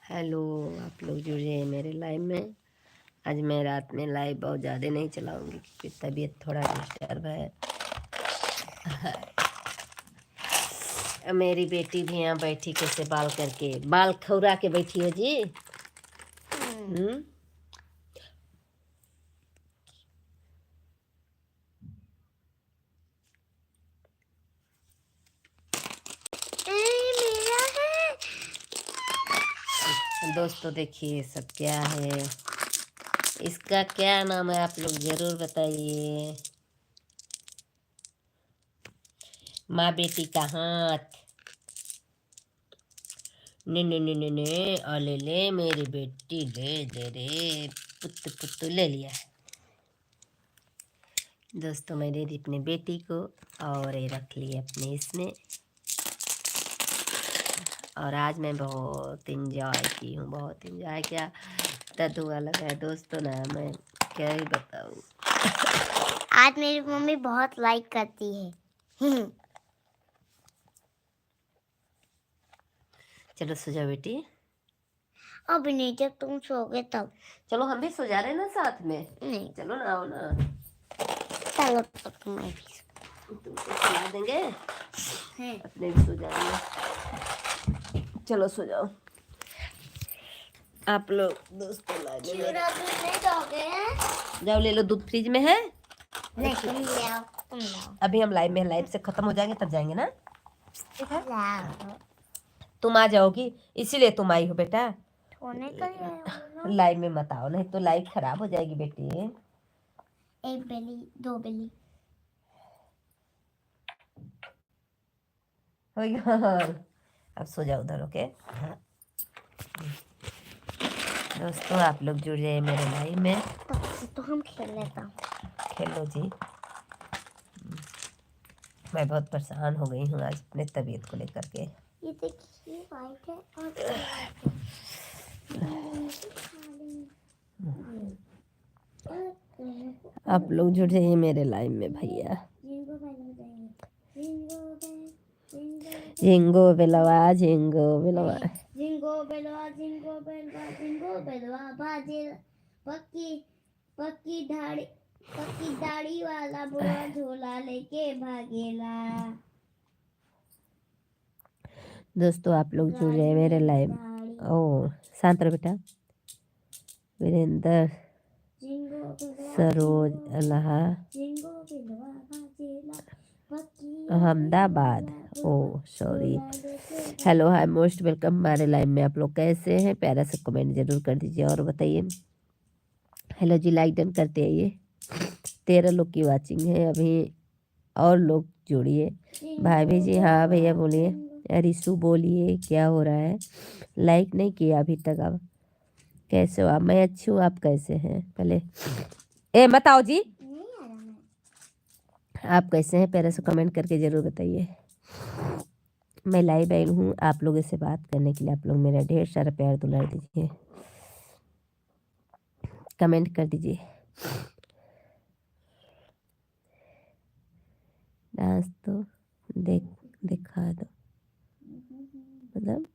Hello, आप लोग जुड़े हैं मेरे लाइव में। आज मैं रात में लाइव बहुत ज़्यादा नहीं चलाऊंगी क्योंकि तबीयत थोड़ा डिस्टर्ब है। मेरी बेटी भी यहाँ बैठी कैसे बाल खौरा के बैठी है जी। दोस्तों देखिए सब क्या है, इसका क्या नाम है आप लोग जरूर बताइए। माँ बेटी का हाथ। ने अले ले मेरी बेटी ले दे रे पुत ले लिया। दोस्तों मैं दे दी अपनी बेटी को और ये रख ली अपने इसमें। और आज मैं बहुत इंजॉय की हूँ, बहुत इंजॉय किया। धुआं लगा है दोस्तों ना, मैं क्या ही बताऊँ। आज मेरी मम्मी बहुत लाइक करती है। चलो सो जाओ बेटी। अभी नहीं, जब तुम सोओगे तब। चलो हम भी सो जा रहे हैं ना साथ में। नहीं, चलो ना, आओ ना। चलो तो तुम्हें भी तुमको सुला देंगे, अपने भी सो जाएंगे। चलो सो जाओ आप लोग। दोस्तों लाइव में जाओ ले लो, दूध फ्रिज में है। नहीं, तुम ले आओ, तुम लाओ। अभी हम लाइव में, लाइव से खत्म हो जाएंगे तब जाएंगे ना, ठीक है। लाओ। तुम आ जाओगी इसीलिए तुम आई हो बेटा। होने का ही लाइव में मत आओ, नहीं तो लाइव खराब हो जाएगी बेटी। एक बेली, दो बेली हो गया। अब सो जाओ उधर, ओके। दोस्तों आप लोग जुड़ जाइए मेरे लाइव में। तो हम खेल लेता हूँ। खेलो जी। मैं बहुत परेशान हो गई हूँ आज अपने तबीयत को लेकर के। ये देखिए वाइट है और आप लोग जुड़ जाइए मेरे लाइव में भैया। झिंगो बेलवा, झिंगो बेलवा, जिंगो बेलवा, जिंगो बेलवा, जिंगो बेलवा बाजे। पक्की पक्की दाढ़ी वाला बुढ़वा झोला लेके भागेला। दोस्तों आप लोग जुड़ जाइए मेरे लाइव। ओ शांत रहो बेटा। वीरेंद्र, सरोज, अल्लाह, अहमदाबाद। ओ सॉरी। हेलो, हाय, मोस्ट वेलकम हमारे लाइव में। आप लोग कैसे हैं? प्यारा सा कमेंट जरूर कर दीजिए और बताइए। हेलो जी, लाइक डन करते आइए। 13 लोग की वाचिंग है अभी, और लोग जोड़िए। भाभी जी, हाँ भैया बोलिए। रिशु बोलिए, क्या हो रहा है? लाइक नहीं किया अभी तक आप? कैसे हो आप? मैं अच्छी हूँ, आप कैसे हैं? पहले ए बताओ जी, आप कैसे हैं? प्यारा से कमेंट करके ज़रूर बताइए। मैं लाइव आई हूँ आप लोगों से बात करने के लिए। आप लोग मेरा ढेर सारा प्यार दुलार दीजिए, कमेंट कर दीजिए। डांस तो दिखा दो, मतलब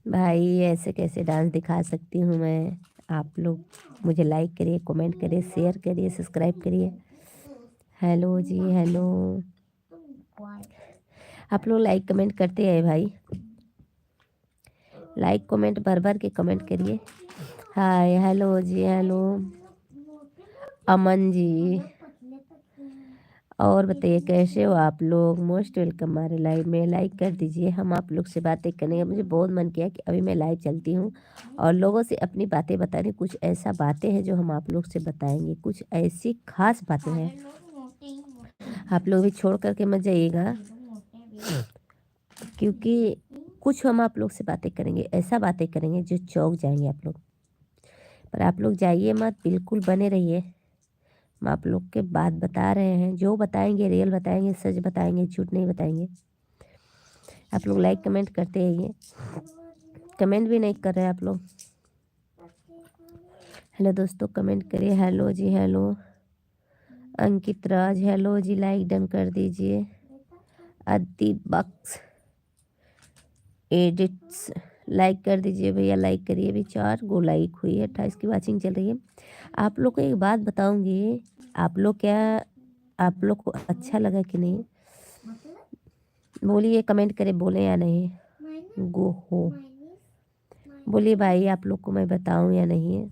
भाई ऐसे कैसे डांस दिखा सकती हूँ मैं? आप लोग मुझे लाइक करिए, कमेंट करिए, शेयर करिए, सब्सक्राइब करिए। हेलो जी, हेलो। आप लोग लाइक कमेंट करते हैं भाई, लाइक कमेंट भर भर के कमेंट करिए। हाय, हेलो जी, हेलो। अमन जी, और बताइए कैसे हो आप लोग? मोस्ट वेलकम हमारे लाइव में। लाइक कर दीजिए, हम आप लोग से बातें करेंगे। मुझे बहुत मन किया कि अभी मैं लाइव चलती हूँ और लोगों से अपनी बातें बता रही। कुछ ऐसा बातें हैं जो हम आप लोग से बताएंगे, कुछ ऐसी खास बातें हैं। आप लोग भी छोड़ करके मत जाइएगा, क्योंकि कुछ हम आप लोग से बातें करेंगे, ऐसा बातें करेंगे जो चौंक जाएंगे आप लोग। पर आप लोग जाइए मत, बिल्कुल बने रहिए। हम आप लोग के बात बता रहे हैं, जो बताएंगे रियल बताएंगे, सच बताएंगे, झूठ नहीं बताएंगे। आप लोग लाइक कमेंट करते रहिए। कमेंट भी नहीं कर रहे आप लोग। हेलो दोस्तों, कमेंट करिए। हेलो जी, हेलो। अंकित राज, हेलो जी, लाइक डन कर दीजिए। अद्दी बक्स, एडिट्स लाइक कर दीजिए भैया, लाइक करिए। अभी 4 गो लाइक हुई है, 28 की वॉचिंग चल रही है। आप लोग को एक बात बताऊंगी, आप लोग को अच्छा लगा कि नहीं, बोलिए, कमेंट करें, बोले या नहीं। गो हो, बोलिए भाई, आप लोग को मैं बताऊं या नहीं।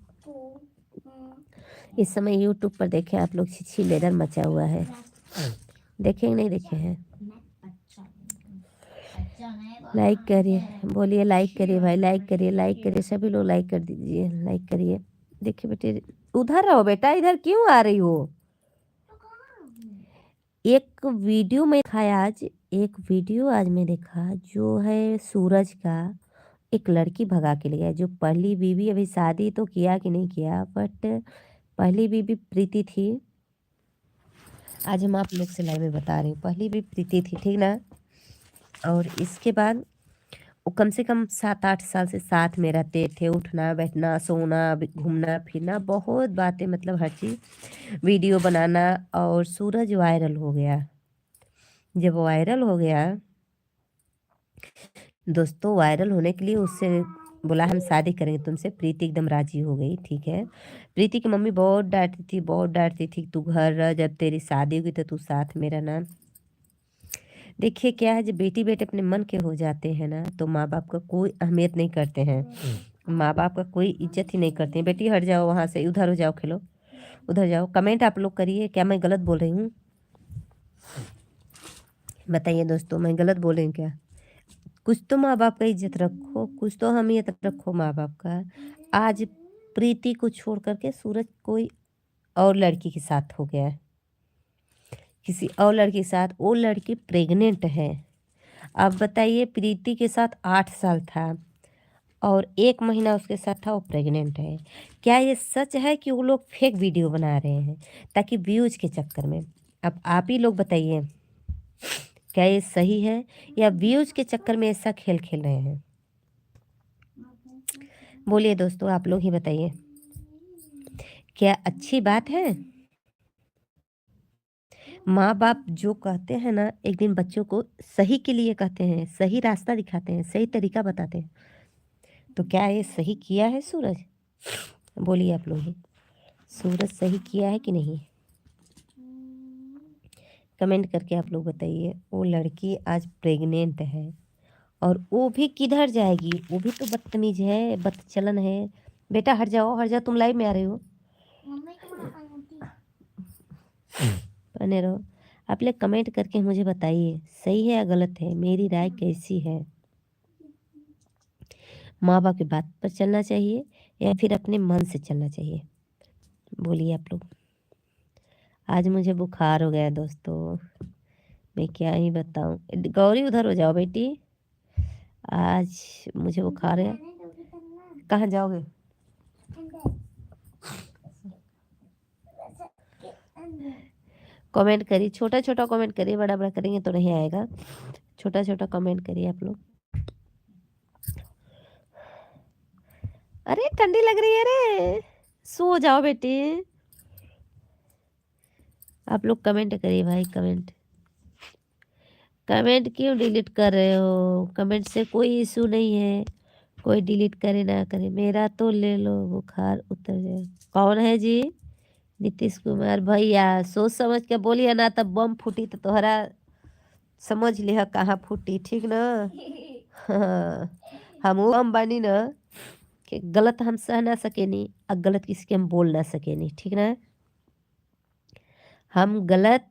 इस समय यूट्यूब पर देखें आप लोग, छिछी लेदर मचा हुआ है, देखें नहीं देखे हैं? लाइक करिए, बोलिए लाइक करिए भाई, लाइक करिए, लाइक करिए, सभी लोग लाइक कर दीजिए, लाइक करिए। देखिए बेटे, उधर रहो बेटा, इधर क्यों आ रही हो? एक वीडियो में दिखाया आज, एक वीडियो आज मैं देखा, जो है सूरज का, एक लड़की भगा के ले गया, जो पहली बीवी, अभी शादी तो किया कि नहीं किया, बट पहली बीवी प्रीति थी। आज हम आप लोग से लाइव में बता रही हूँ, पहली बीवी प्रीति थी, ठीक ना। और इसके बाद वो कम से कम 7-8 साल से साथ में रहते थे, उठना बैठना सोना घूमना फिरना, बहुत बातें, मतलब हर चीज़, वीडियो बनाना। और सूरज वायरल हो गया। जब वायरल हो गया दोस्तों, वायरल होने के लिए उससे बोला हम शादी करेंगे तुमसे, प्रीति एकदम राजी हो गई, ठीक है। प्रीति की मम्मी बहुत डांटती थी, बहुत डांटती थी, तू घर रह, जब तेरी शादी होगी तो तू साथ में रहना। देखिए क्या है, जब बेटी बेटे अपने मन के हो जाते हैं ना, तो माँ बाप का कोई अहमियत नहीं करते हैं, माँ बाप का कोई इज्जत ही नहीं करते हैं। बेटी हट जाओ वहाँ से, उधर हो जाओ, खेलो उधर जाओ। कमेंट आप लोग करिए, क्या मैं गलत बोल रही हूँ? बताइए दोस्तों, मैं गलत बोल रही हूँ क्या? कुछ तो माँ बाप का इज्जत रखो, कुछ तो अहमियत रखो माँ बाप का। आज प्रीति को छोड़ करके सूरज कोई और लड़की के साथ हो गया है, किसी और लड़की के साथ, वो लड़की प्रेग्नेंट है। अब बताइए, प्रीति के साथ 8 साल था और 1 महीना उसके साथ था, वो प्रेग्नेंट है। क्या ये सच है कि वो लोग फेक वीडियो बना रहे हैं ताकि व्यूज के चक्कर में? अब आप ही लोग बताइए, क्या ये सही है या व्यूज के चक्कर में ऐसा खेल खेल रहे हैं? बोलिए दोस्तों, आप लोग ही बताइए, क्या अच्छी बात है? माँ बाप जो कहते हैं ना, एक दिन बच्चों को सही के लिए कहते हैं, सही रास्ता दिखाते हैं, सही तरीका बताते हैं। तो क्या ये सही किया है सूरज? बोलिए आप लोग ही, सूरज सही किया है कि नहीं? कमेंट करके आप लोग बताइए। वो लड़की आज प्रेग्नेंट है और वो भी किधर जाएगी? वो भी तो बदतमीज है, बदचलन है। बेटा हट जाओ, हट जाओ, तुम लाइव में आ रहे हो, बने रहो। आप लोग कमेंट करके मुझे बताइए, सही है या गलत है, मेरी राय कैसी है? माँ बाप की बात पर चलना चाहिए या फिर अपने मन से चलना चाहिए? बोलिए आप लोग। आज मुझे बुखार हो गया दोस्तों, मैं क्या ही बताऊं। गौरी उधर हो जाओ बेटी, आज मुझे बुखार है। कहाँ जाओगे? कमेंट करिए, छोटा छोटा कमेंट करिए, बड़ा बड़ा करेंगे तो नहीं आएगा। छोटा छोटा कमेंट करिए आप लोग। अरे ठंडी लग रही है रे, सो जाओ बेटी। आप लोग कमेंट करिए भाई, कमेंट। कमेंट क्यों डिलीट कर रहे हो? कमेंट से कोई इशू नहीं है, कोई डिलीट करे ना करे, मेरा तो ले लो, बुखार उतर जाए। कौन है जी? नीतीश कुमार भैया, सोच समझ के बोलिए ना, तब बम फूटी तो तोहरा समझ लिह कहाँ फूटी, ठीक ना। हाँ, हम वो बम बनी ना कि गलत हम सह ना सकेनी और गलत किसी के हम बोल ना सकेनी, ठीक ना। हम गलत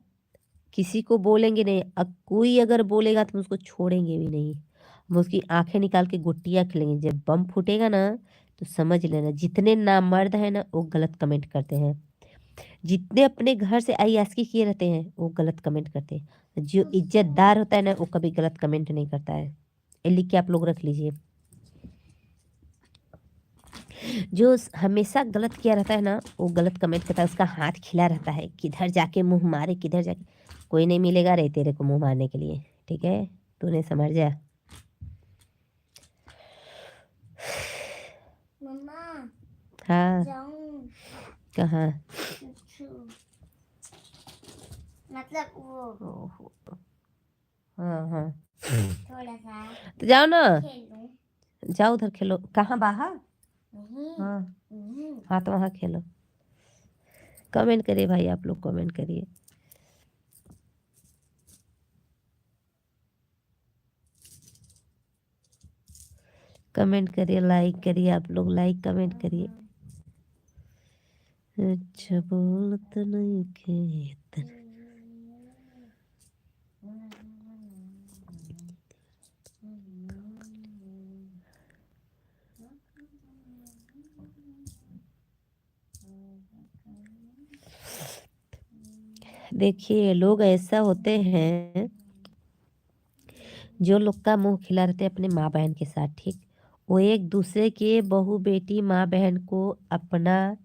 किसी को बोलेंगे नहीं, अब कोई अगर बोलेगा तो हम उसको छोड़ेंगे भी नहीं, हम उसकी आंखें निकाल के गुट्टियाँ खिलेंगे। जब बम फूटेगा ना, तो समझ लेना जितने नामर्द हैं ना, वो गलत कमेंट करते हैं, जितने अपने घर से अय्याशी किए रहते हैं वो गलत कमेंट करते हैं। जो इज्जतदार होता है ना, वो कभी गलत कमेंट नहीं करता है, ये लिख के आप लोग रख लीजिए। जो हमेशा गलत किया रहता है ना, वो गलत कमेंट करता है, उसका हाथ खिला रहता है, किधर जाके मुंह मारे, किधर जाके। कोई नहीं मिलेगा रे तेरे को मुंह मारने के लिए, ठीक है, तूने समझ जा। मम्मा हाँ, जाऊं कहाँ? मतलब वो ओहो, हाँ हाँ, थोड़ा सा तो जाओ ना, खेलूं। जाओ उधर खेलो। कहाँ बाहर? नहीं हाँ नहीं। हाँ, तो वहाँ खेलो। कमेंट करिए भाई, आप लोग कमेंट करिए। कमेंट करिए, लाइक करिए, आप लोग लाइक कमेंट करिए। अच्छा बोलत नहीं खेत। देखिए, लोग ऐसा होते हैं, जो लोग का मुंह खिला रहते हैं अपने माँ बहन के साथ, ठीक, वो एक दूसरे के बहू बेटी माँ बहन को अपना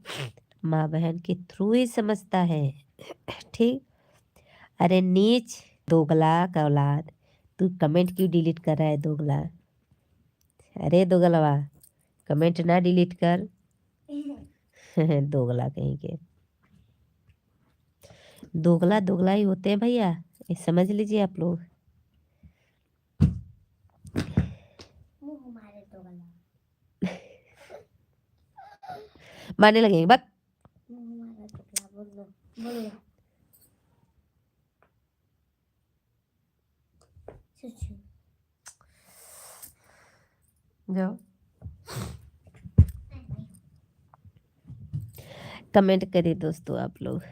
माँ बहन के थ्रू ही समझता है, ठीक। अरे नीच, दोगला का औलाद, तू कमेंट क्यों डिलीट कर रहा है दोगला? अरे दोगलवा, कमेंट ना डिलीट कर। दोगला कहीं के, दोगला दोगला ही होते हैं भैया, ये समझ लीजिए आप लोग। मुंह मारे तो गला। मारने लगेंगे बक। मुंह मारा तो गला। बोलो बोलो। चुचू। जाओ, कमेंट करिए दोस्तों आप लोग।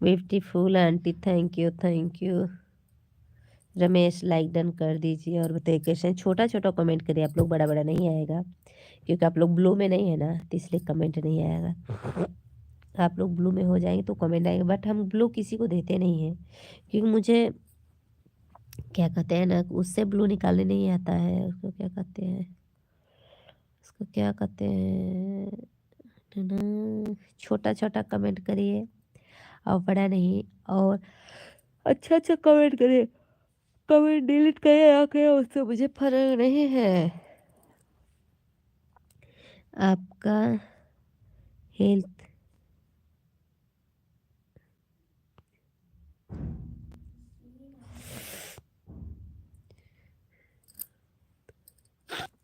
Beautiful aunty, thank you thank you. Ramesh like done कर दीजिए और बताइए कैसे हैं? छोटा छोटा कमेंट करिए आप लोग, बड़ा बड़ा नहीं आएगा, क्योंकि आप लोग ब्लू में नहीं है ना, तो इसलिए कमेंट नहीं आएगा। आप लोग ब्लू में हो जाएंगे तो कमेंट आएगा, बट हम ब्लू किसी को देते नहीं हैं, क्योंकि मुझे क्या कहते हैं ना, उससे ब्लू निकालने नहीं आता है। उसको क्या कहते हैं, उसको क्या कहते हैं ना, छोटा छोटा कमेंट करिए और बड़ा नहीं, और अच्छा अच्छा कमेंट करिए। कमेंट डिलीट करे या करे उससे मुझे फर्क नहीं है। आपका हेल्थ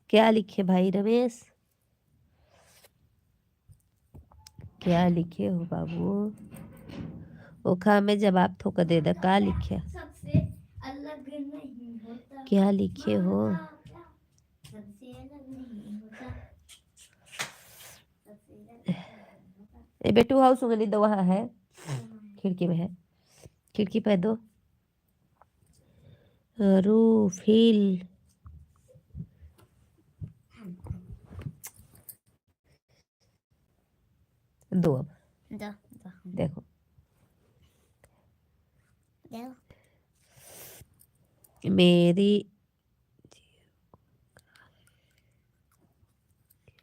क्या लिखे भाई रमेश, क्या लिखे हो बाबू? ओखा में जवाब थोक दे दे, क्या लिखे, सबसे अलग नहीं होता। क्या लिखे हो? सबसे अलग नहीं होता। ए बेटू हाउस सुगंधी दो वहाँ है, खिड़की में है, खिड़की पे दो। रूफिल दो, अब दो दो देखो दो। मेरी।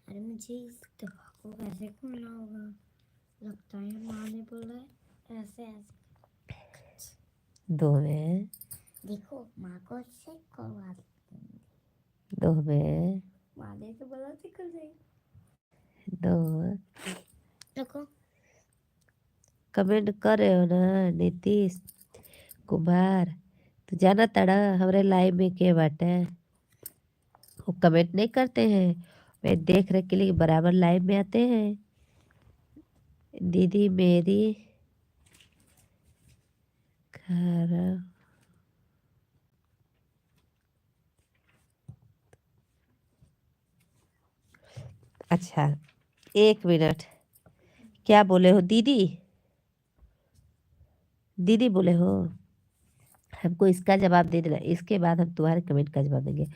अरे मुझे इस दवा को कैसे खोलना होगा? लगता है माँ ने बोला है ऐसे ऐसे। दो में, देखो माँ को चेक करवा दो में, माँ ने तो बोला थी कर दे। दो। देखो कमेंट कर रहे हो ना नीतीश कुमार, तो जाना तड़ा हमारे लाइव में के बाटे, वो कमेंट नहीं करते हैं, वे देख रेख के लिए बराबर लाइव में आते हैं। दीदी मेरी खराब, अच्छा एक मिनट, क्या बोले हो दीदी? दीदी बोले हो? हमको इसका जवाब दे देना, इसके बाद हम तुम्हारे कमेंट का जवाब देंगे।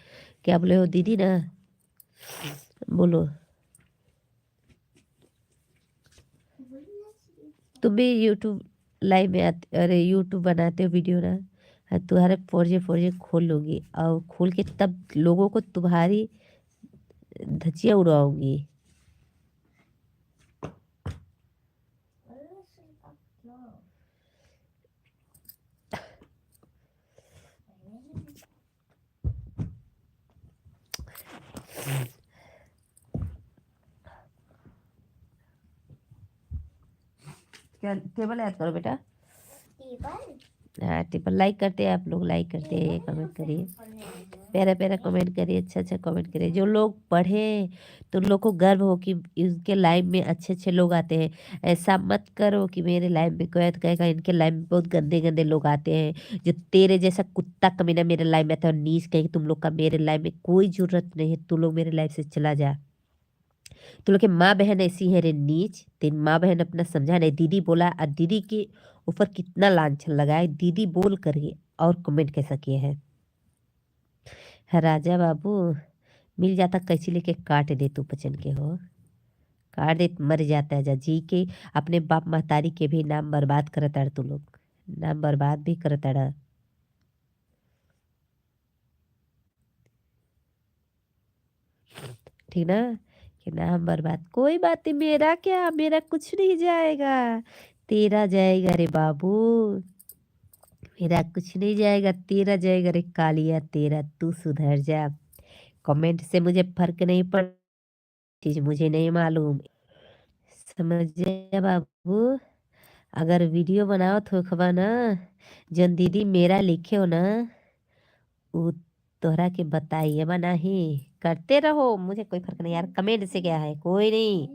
क्या बोले हो दीदी ना, बोलो। तुम भी यूट्यूब लाइव में आते, अरे यूट्यूब बनाते हो वीडियो ना, हाँ, तुम्हारे फोरजे खोल लूँगी और खोल के तब लोगों को तुम्हारी धज्जियाँ उड़ाऊंगी। क्या टेबल याद करो बेटा, टेबल हाँ ट्रिपल लाइक करते हैं आप लोग, लाइक करते हैं, कमेंट करिए, प्यारा प्यारा कमेंट करिए, अच्छा अच्छा कमेंट करिए। जो लोग पढ़े तो लोग को गर्व हो कि इनके लाइव में अच्छे अच्छे लोग आते हैं। ऐसा मत करो कि मेरे लाइव में कोई तो कहेगा इनके लाइव में बहुत गंदे गंदे लोग आते हैं, जो तेरे जैसा कुत्ता कमीना मेरे लाइव में आता है और नीच कहे तुम लोग का मेरे लाइव में कोई जरूरत नहीं है, तू लोग मेरे लाइव से चला जा। तू लोग की माँ बहन ऐसी है रे नीच, तेरी माँ बहन अपना समझा नहीं। दीदी बोला और दीदी के ऊपर कितना लांछन लगा है, दीदी बोल करके और कमेंट कैसा किए हैं। राजा बाबू मिल जाता कैंची लेके काट दे, तू बचन के हो, काट दे मर जाता है जा जी के। अपने बाप महतारी के भी नाम बर्बाद करता है, तू लोग नाम बर्बाद भी करता है। ठीक ना, कि नाम बर्बाद कोई बात नहीं, मेरा क्या, मेरा कुछ नहीं जाएगा, तेरा जाएगा रे बाबू, मेरा कुछ नहीं जाएगा, तेरा जाएगा रे कालिया तेरा, तू सुधर जा। कमेंट से मुझे फर्क नहीं पड़, चीज मुझे नहीं मालूम, समझ जा बाबू। अगर वीडियो बनाओ तो खबा ना, जन दीदी मेरा लिखे हो ना, वो तोहरा के बताइए बना ही, करते रहो, मुझे कोई फर्क नहीं यार, कमेंट से क्या है, कोई नहीं,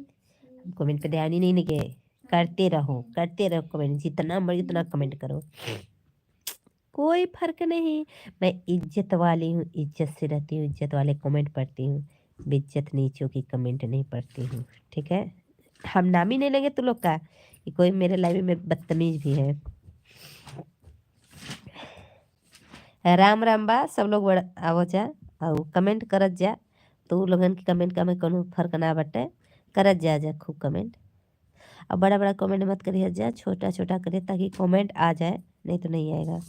हम कमेंट पे ध्यान ही नहीं लगे, करते रहो कमेंट, जितना मर्जी उतना कमेंट करो, कोई फर्क नहीं। मैं इज्जत वाली हूँ, इज्जत से रहती हूँ, इज्जत वाले कमेंट पढ़ती हूँ, बेइज्जत नीचों की कमेंट नहीं पढ़ती हूँ। ठीक है, हम नाम ही नहीं लेंगे तू लोग का कि कोई मेरे लाइव में बदतमीज भी है। राम राम बा सब लोग बड़ा आवो जा, और कमेंट करत जा, तो उ लोगन की कमेंट का में कोनो फर्क ना बटे, करत जा जा खूब कमेंट। और बड़ा बड़ा कमेंट मत करिए जा, छोटा छोटा करिए ताकि कमेंट आ जाए, नहीं तो नहीं आएगा।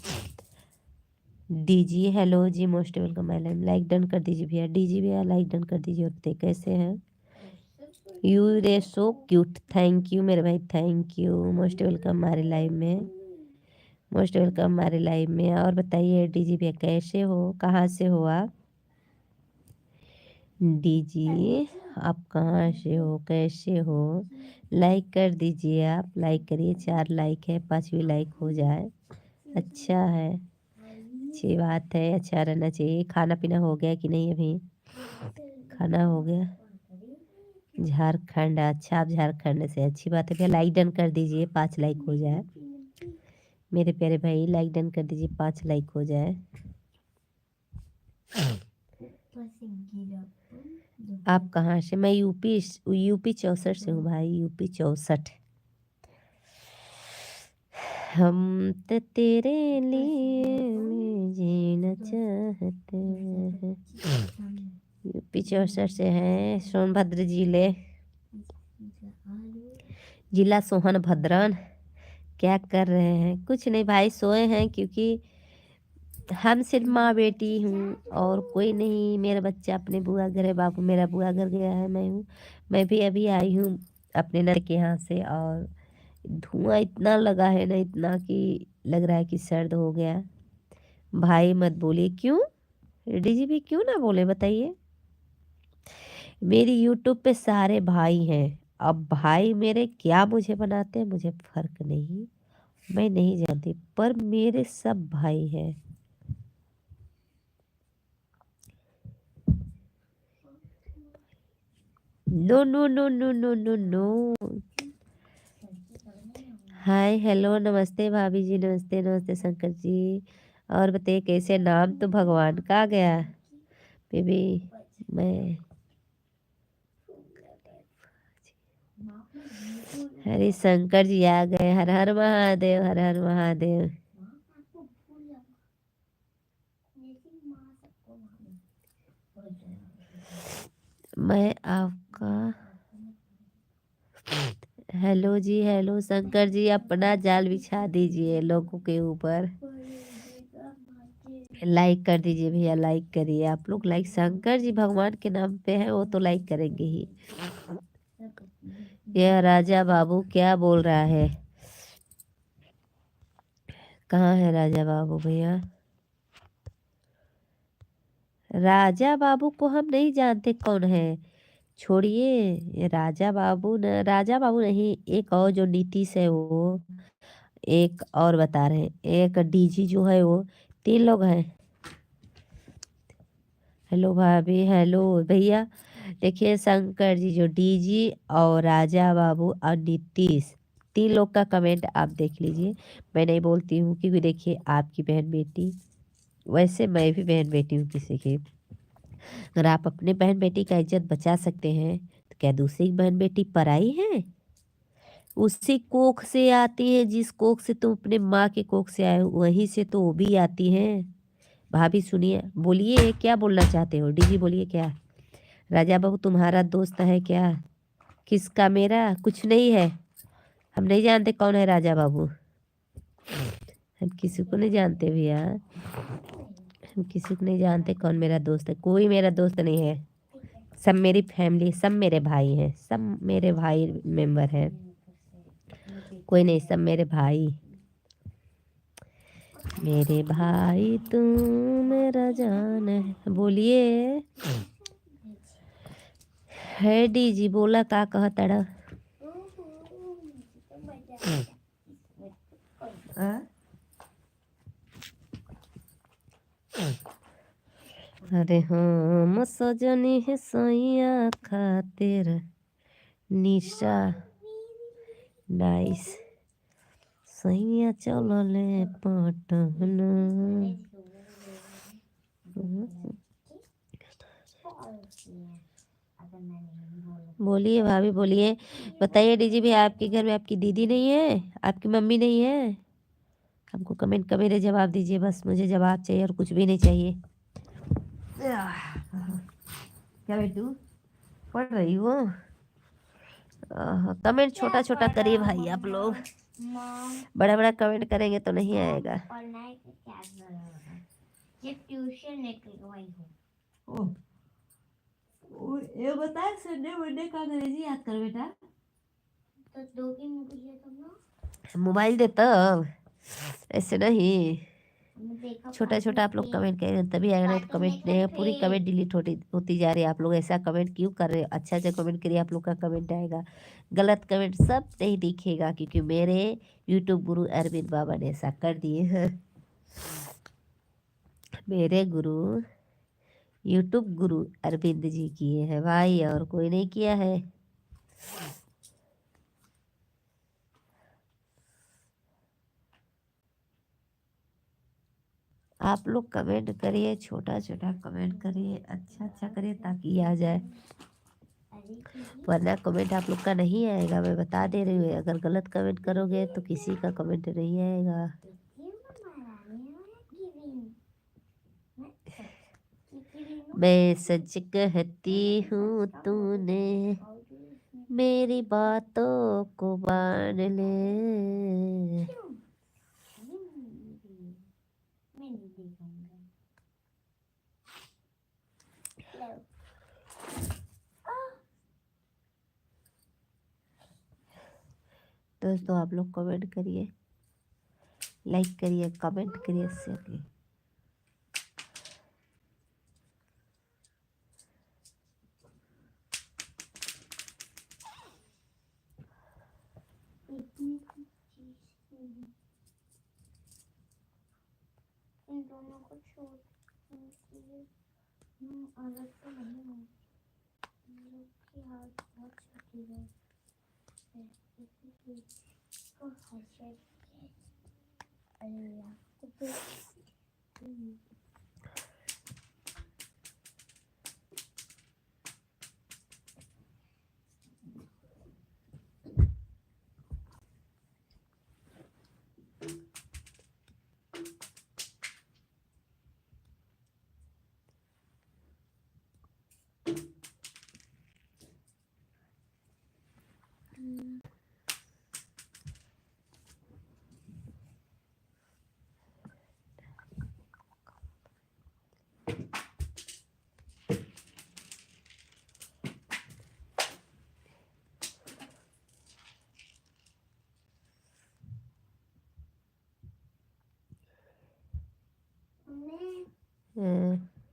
डीजी हेलो जी, most welcome my live, like done कर दीजिए भैया, डीजी भैया लाइक डन कर दीजिए। और बताइए कैसे हैं, यू रे सो क्यूट, थैंक यू मेरे भाई, थैंक यू, मोस्ट वेलकम हमारे लाइव में, मोस्ट वेलकम हमारे लाइव में। और बताइए डीजी भैया कैसे हो, कहाँ से हो आप डीजी, आप कहाँ से हो, कैसे हो, लाइक कर दीजिए, आप लाइक करिए, 4 लाइक है, 5वीं लाइक हो जाए, अच्छा है, अच्छी बात है, अच्छा रहना चाहिए। खाना पीना हो गया कि नहीं अभी, खाना हो गया, झारखंड, अच्छा आप झारखंड से, अच्छी बात है भैया, लाइक डन कर दीजिए, 5 लाइक हो जाए मेरे प्यारे भाई, लाइक डन कर दीजिए, 5 लाइक हो जाए। आप कहाँ से, मैं यूपी, यूपी 64 से हूँ भाई, यूपी 64। हम तो तेरे लिए मैं जीना चाहते हैं, यूपी 64 से हैं, सोनभद्र जिले, जिला सोहनभद्रन। क्या कर रहे हैं, कुछ नहीं भाई, सोए हैं, क्योंकि हम सिर्फ माँ बेटी हूँ और कोई नहीं, मेरा बच्चा अपने बुआ घर है, बाबू मेरा बुआ घर गया है, मैं हूँ, मैं भी अभी आई हूँ अपने नर के यहाँ से। और धुआं इतना लगा है ना, इतना कि लग रहा है कि सर्द हो गया। भाई मत बोलिए, क्यों डीजी भी क्यों ना बोले बताइए, मेरी यूट्यूब पे सारे भाई हैं, अब भाई मेरे क्या मुझे बनाते हैं मुझे फर्क नहीं, मैं नहीं जानती, पर मेरे सब भाई हैं। No no no no no no no. Hi hello नमस्ते भाभी जी, नमस्ते नमस्ते शंकर जी। और बताइए कैसे, नाम तो भगवान का आ गया बेबी, मैं हरे शंकर जी आ गए, हर हर महादेव, हर हर महादेव। मैं आपका, हेलो जी, हेलो शंकर जी, अपना जाल बिछा दीजिए लोगों के ऊपर, लाइक कर दीजिए भैया, लाइक करिए आप लोग, लाइक शंकर जी भगवान के नाम पे है वो तो लाइक करेंगे ही। यह राजा बाबू क्या बोल रहा है, कहाँ है राजा बाबू भैया, राजा बाबू को हम नहीं जानते कौन है, छोड़िए, ये राजा बाबू न, राजा बाबू नहीं, एक और जो नीतीश है वो, एक और बता रहे हैं, एक डीजी जो है वो 3 लोग हैं। हेलो भाभी, हेलो भैया। देखिए शंकर जी जो डीजी और राजा बाबू और नीतीश 3 लोग का कमेंट आप देख लीजिए। मैं नहीं बोलती हूँ क्योंकि देखिए आपकी बहन बेटी, वैसे मैं भी बहन बेटी हूँ किसी की। अगर आप अपने बहन बेटी का इज्जत बचा सकते हैं तो क्या दूसरी बहन बेटी पराई है? उसी कोख से आती है जिस कोख से तुम अपने माँ के कोख से आए हो, वहीं से तो वो भी आती हैं। भाभी सुनिए, बोलिए क्या बोलना चाहते हो? डीजी बोलिए क्या? राजा बाबू तुम्हारा दोस्त है क्या? किसका? मेरा कुछ नहीं है। हम नहीं जानते कौन है राजा बाबू। हम किसी को नहीं जानते भैया। हम किसी को नहीं जानते कौन मेरा दोस्त है। कोई मेरा दोस्त नहीं है। सब मेरी फैमिली, सब मेरे भाई हैं, सब मेरे भाई मेंबर हैं। कोई नहीं, सब मेरे भाई। मेरे भाई तुम मेरा जान है। बोलिए है डीजी बोला का कहतड़ा। अरे हम सजनी है सैया खातिर निशा नाइस सैया चलले पटन। बोलिए भाभी बोलिए। बताइए डीजी भी, आपके घर में आपकी दीदी नहीं है? आपकी मम्मी नहीं है? हमको कमेंट का मेरे जवाब दीजिए, बस मुझे जवाब चाहिए और कुछ भी नहीं चाहिए। क्या बेटू पढ़ रही हो? कमेंट छोटा छोटा करिए भाई आप लोग। बड़ा बड़ा कमेंट करेंगे तो नहीं आएगा। ट्यूशन निकलवाई हूँ। ये बता संडे मंडे का अंग्रेजी याद कर बेटा। तो दो की मोबाइल तुम लोग मोबाइल दे तब, ऐसे नहीं। देखा छोटा छोटा आप लोग कमेंट करेंगे तभी आएगा, नहीं तो कमेंट नहीं है। पूरी कमेंट डिलीट होती जा रही है। आप लोग ऐसा कमेंट क्यों कर रहे हो? अच्छा अच्छा कमेंट करिए, आप लोग का कमेंट आएगा। गलत कमेंट सब नहीं दिखेगा क्योंकि मेरे यूट्यूब गुरु अरविंद बाबा ने ऐसा कर दिए हैं। मेरे गुरु यूट्यूब गुरु अरविंद जी किए हैं भाई, और कोई नहीं किया है। आप लोग कमेंट करिए, छोटा छोटा कमेंट करिए, अच्छा अच्छा करिए ताकि आ जाए, वरना कमेंट आप लोग का नहीं आएगा। मैं बता दे रही हूँ, अगर गलत कमेंट करोगे तो किसी का कमेंट नहीं आएगा। मैं सच कहती हूँ तूने मेरी बातों को मान ले। दोस्तों आप लोग कमेंट करिए, लाइक करिए, कमेंट करिए, शेयर करिए। इन दोनों को छोड़ अलग तो नहीं हूँ। लोग की हालत बहुत छोटी है। इसीलिए को हर्षद अल्लाह को तो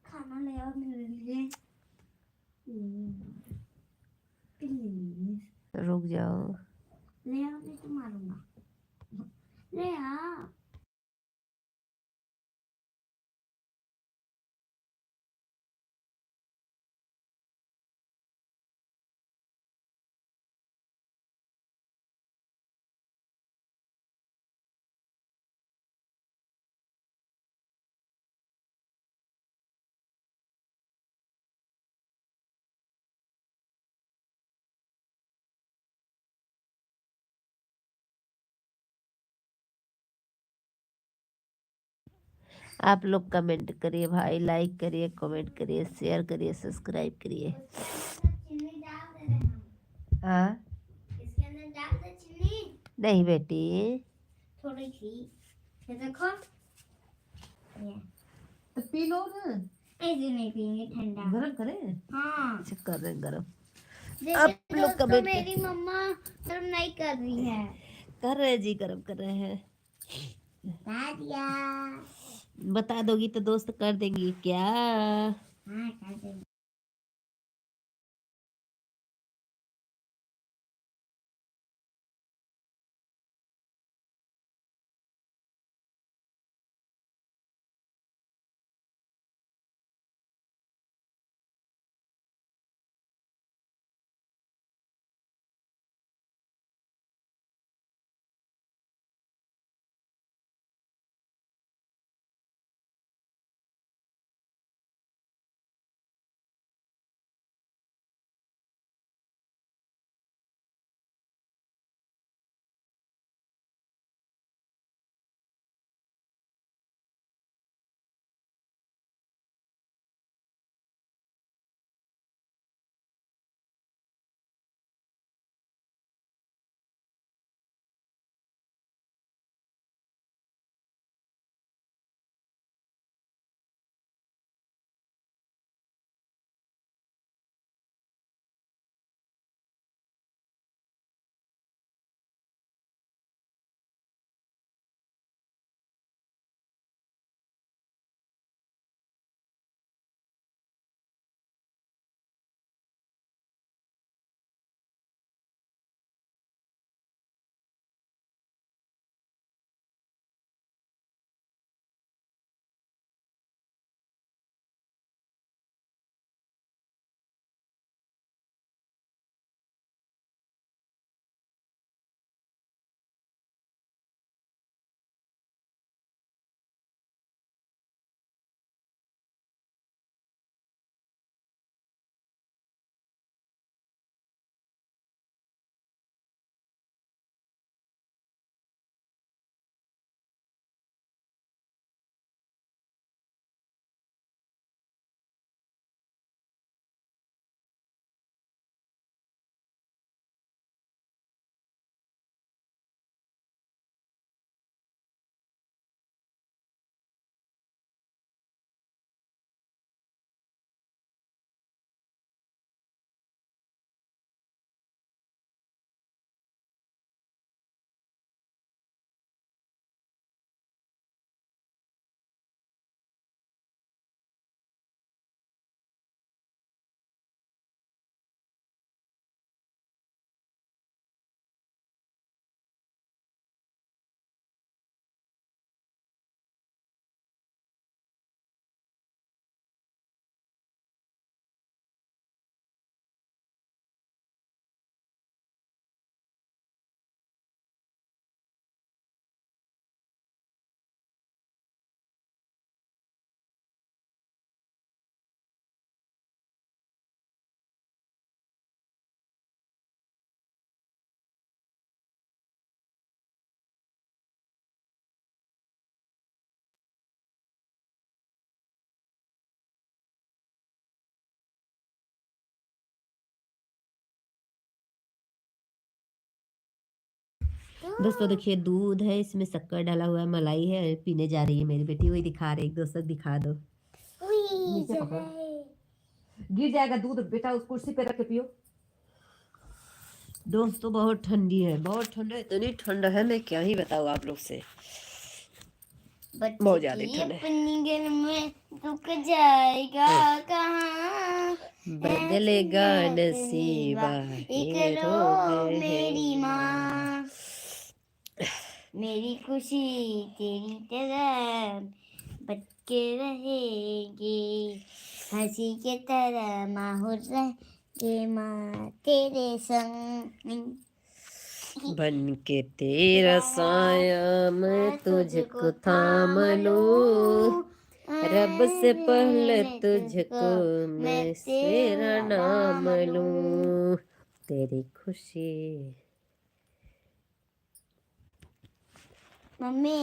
खाना ले आओ मेरे लिए प्लीज। रुक जाओ। ले आओ नहीं तो मारूंगा। ले आप लोग कमेंट करिए भाई, लाइक करिए, कमेंट करिए, शेयर करिए, सब्सक्राइब करिए। चीनी डाल दे रहे हैं हम। हाँ इसके अंदर डाल दे चीनी नहीं बेटी, थोड़ी सी। ये देखो ये तो पी लो ना। ऐसे नहीं पीएंगे ठंडा। गरम करें? हाँ अच्छा कर रहे हैं गरम। आप देखिए लोग दोस्तों कमेंट मेरी मम्मा गर्म नहीं कर रही है। कर रहे हैं जी, गरम कर रहे हैं। बता दिया। बता दोगी तो दोस्त कर देंगी क्या? हाँ कर देंगे। दोस्तों देखिए, दूध है, इसमें शक्कर डाला हुआ है, मलाई है, पीने जा रही है मेरी बेटी। वही दिखा रही है, एक दोस्तों दिखा दो। नीचे पकड़ो, गिर जाएगा दूध बेटा, उस कुर्सी पे रख के पियो। दोस्तों बहुत ठंडी है, बहुत ठंड है, इतनी ठंड है मैं क्या ही बताऊँ आप लोग से, बहुत ज्यादा ठंड है। अपनी घर में दुख जाएगा कहाँ बदलेगा नसीबा एक रो मेरी माँ मेरी खुशी तेरी तरह बच के रहेगी हंसी के तरह माहौल रहे माँ तेरे संग बन के तेरा साया मैं तुझको थाम लूं, रब से पहले तुझको मैं तेरा नाम लूं, तेरी खुशी। मम्मी